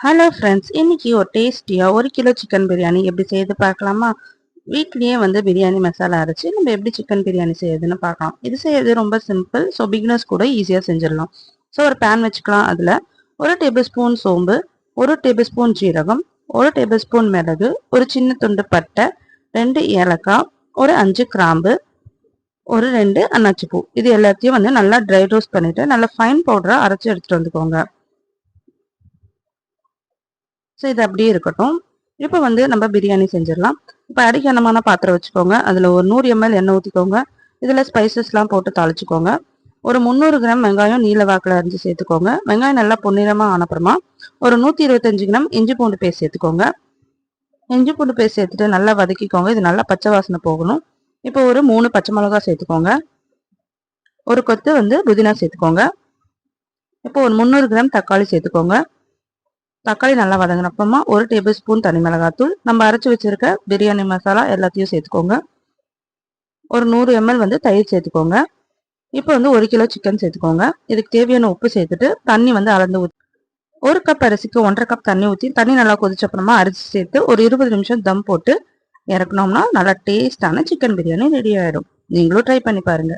Hello friends, இன்னைக்கு ஒரு டேஸ்டியாக 1 கிலோ சிக்கன் பிரியாணி எப்படி செய்து பார்க்கலாமா? வீட்லேயே பிரியாணி மசாலா அரைச்சி நம்ம எப்படி சிக்கன் பிரியாணி செய்யறதுன்னு பார்க்கலாம். இது செய்யறது ரொம்ப சிம்பிள். ஸோ பிகினர்ஸ் கூட ஈஸியாக செஞ்சிடலாம். ஸோ ஒரு பேன் வச்சுக்கலாம். அதில் 1 டேபிள் ஸ்பூன் சோம்பு, 1 டேபிள் ஸ்பூன் ஜீரகம், 1 டேபிள் ஸ்பூன் மிளகு, ஒரு சின்ன துண்டு பட்டை, 2 ஏலக்காய், ஒரு 5 கிராம்பு, ஒரு 2 அன்னாச்சிப்பூ. இது எல்லாத்தையும் நல்லா ட்ரை ரோஸ்ட் பண்ணிட்டு நல்லா ஃபைன் பவுடராக அரைச்சி எடுத்துட்டு வந்துக்கோங்க. ஸோ இது அப்படியே இருக்கட்டும். இப்போ நம்ம பிரியாணி செஞ்சிடலாம். இப்போ அடிக்கனமான பாத்திரம் வச்சுக்கோங்க. அதில் ஒரு 100 ml எண்ணெய் ஊற்றிக்கோங்க. இதில் ஸ்பைசஸ்லாம் போட்டு தாளிச்சுக்கோங்க. ஒரு 300 கிராம் வெங்காயம் நீல வாக்கில் அரிஞ்சு சேர்த்துக்கோங்க. வெங்காயம் நல்லா பொன்னிறமாக ஆனப்புறமா ஒரு 125 கிராம் இஞ்சி பூண்டு பேஸ்ட் சேர்த்துக்கோங்க. இஞ்சி பூண்டு பேஸ்ட் சேர்த்துட்டு நல்லா வதக்கிக்கோங்க. இது நல்லா பச்சை வாசனை போகணும். இப்போ ஒரு 3 பச்சை மிளகா சேர்த்துக்கோங்க. ஒரு கொத்து புதினா சேர்த்துக்கோங்க. இப்போ ஒரு 300 கிராம் தக்காளி சேர்த்துக்கோங்க. தக்காளி நல்லா வதங்கினப்பமா 1 டேபிள் ஸ்பூன் தனி மிளகாத்தூள், நம்ம அரைச்சி வச்சிருக்க பிரியாணி மசாலா எல்லாத்தையும் சேர்த்துக்கோங்க. ஒரு 100 ml தயிர் சேர்த்துக்கோங்க. இப்போ 1 கிலோ சிக்கன் சேர்த்துக்கோங்க. இதுக்கு தேவையான உப்பு சேர்த்துட்டு தண்ணி அளந்து ஊற்றி 1 கப் அரிசிக்கு 1.5 கப் தண்ணி ஊற்றி தண்ணி நல்லா கொதிச்சப்பறமா அரிசி சேர்த்து ஒரு 20 நிமிஷம் தம் போட்டு இறக்கணும்னா நல்லா டேஸ்டான சிக்கன் பிரியாணி ரெடி ஆயிடும். நீங்களும் ட்ரை பண்ணி பாருங்க.